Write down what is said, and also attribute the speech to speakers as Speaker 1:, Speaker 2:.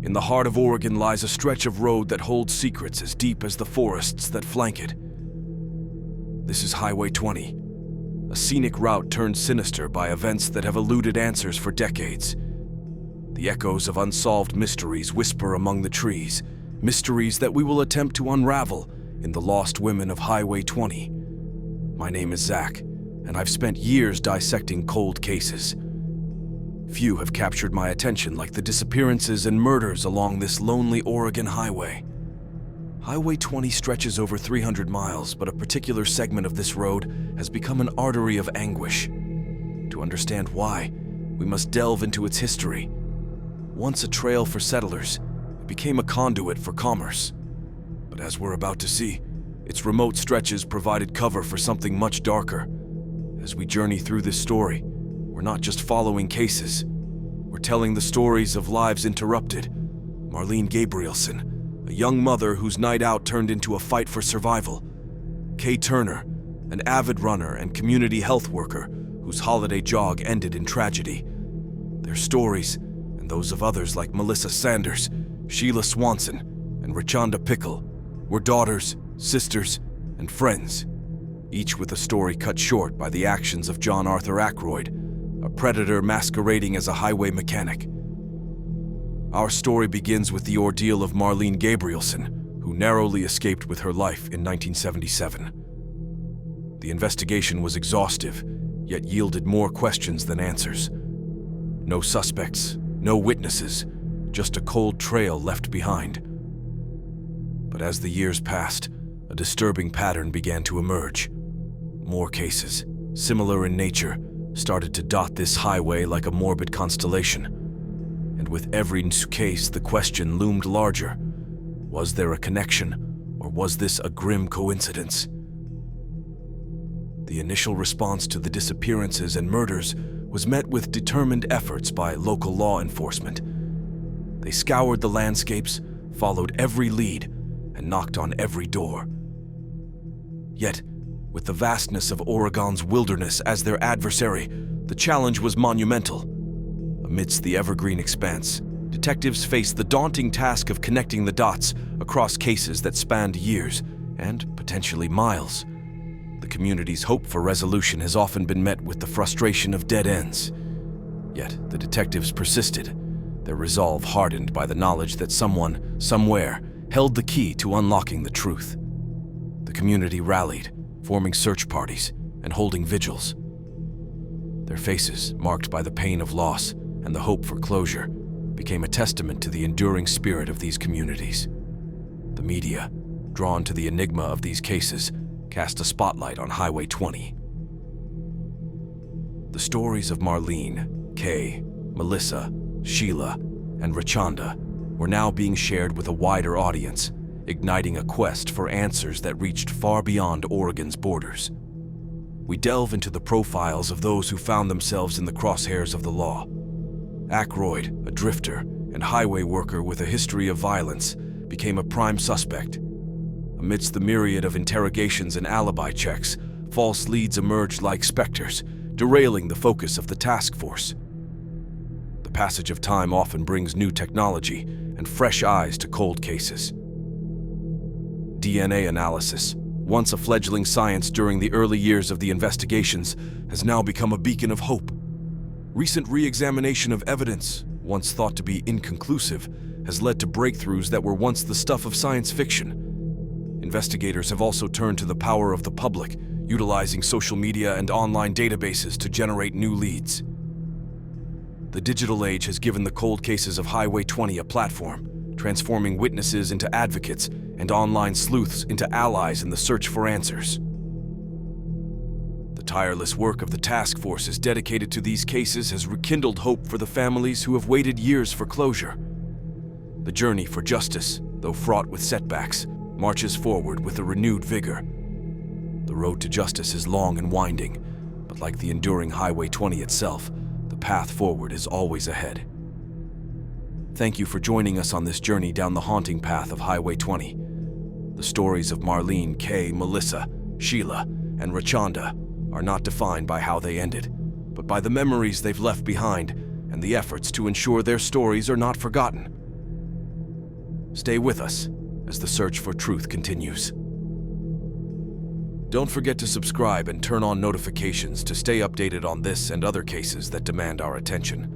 Speaker 1: In the heart of Oregon lies a stretch of road that holds secrets as deep as the forests that flank it. This is Highway 20, a scenic route turned sinister by events that have eluded answers for decades. The echoes of unsolved mysteries whisper among the trees, mysteries that we will attempt to unravel in The Lost Women of Highway 20. My name is Zach, and I've spent years dissecting cold cases. Few have captured my attention like the disappearances and murders along this lonely Oregon highway. Highway 20 stretches over 300 miles, but a particular segment of this road has become an artery of anguish. To understand why, we must delve into its history. Once a trail for settlers, it became a conduit for commerce. But as we're about to see, its remote stretches provided cover for something much darker. As we journey through this story, we're not just following cases. We're telling the stories of lives interrupted. Marlene Gabrielsen, a young mother whose night out turned into a fight for survival. Kaye Turner, an avid runner and community health worker whose holiday jog ended in tragedy. Their stories, and those of others like Melissa Sanders, Sheila Swanson, and Richonda Pickle, were daughters, sisters, and friends, each with a story cut short by the actions of John Arthur Ackroyd, a predator masquerading as a highway mechanic. Our story begins with the ordeal of Marlene Gabrielsen, who narrowly escaped with her life in 1977. The investigation was exhaustive, yet yielded more questions than answers. No suspects, no witnesses, just a cold trail left behind. But as the years passed, a disturbing pattern began to emerge. More cases, similar in nature, started to dot this highway like a morbid constellation. And with every new case, the question loomed larger. Was there a connection, or was this a grim coincidence? The initial response to the disappearances and murders was met with determined efforts by local law enforcement. They scoured the landscapes, followed every lead, and knocked on every door. Yet, with the vastness of Oregon's wilderness as their adversary, the challenge was monumental. Amidst the evergreen expanse, detectives faced the daunting task of connecting the dots across cases that spanned years and potentially miles. The community's hope for resolution has often been met with the frustration of dead ends. Yet the detectives persisted, their resolve hardened by the knowledge that someone, somewhere, held the key to unlocking the truth. The community rallied, forming search parties and holding vigils. Their faces, marked by the pain of loss and the hope for closure, became a testament to the enduring spirit of these communities. The media, drawn to the enigma of these cases, cast a spotlight on Highway 20. The stories of Marlene, Kaye, Melissa, Sheila, and Richonda were now being shared with a wider audience, igniting a quest for answers that reached far beyond Oregon's borders. We delve into the profiles of those who found themselves in the crosshairs of the law. Ackroyd, a drifter and highway worker with a history of violence, became a prime suspect. Amidst the myriad of interrogations and alibi checks, false leads emerged like specters, derailing the focus of the task force. The passage of time often brings new technology and fresh eyes to cold cases. DNA analysis, once a fledgling science during the early years of the investigations, has now become a beacon of hope. Recent re-examination of evidence, once thought to be inconclusive, has led to breakthroughs that were once the stuff of science fiction. Investigators have also turned to the power of the public, utilizing social media and online databases to generate new leads. The digital age has given the cold cases of Highway 20 a platform, transforming witnesses into advocates and online sleuths into allies in the search for answers. The tireless work of the task forces dedicated to these cases has rekindled hope for the families who have waited years for closure. The journey for justice, though fraught with setbacks, marches forward with a renewed vigor. The road to justice is long and winding, but like the enduring Highway 20 itself, the path forward is always ahead. Thank you for joining us on this journey down the haunting path of Highway 20. The stories of Marlene, Kaye, Melissa, Sheila, and Richonda are not defined by how they ended, but by the memories they've left behind and the efforts to ensure their stories are not forgotten. Stay with us as the search for truth continues. Don't forget to subscribe and turn on notifications to stay updated on this and other cases that demand our attention.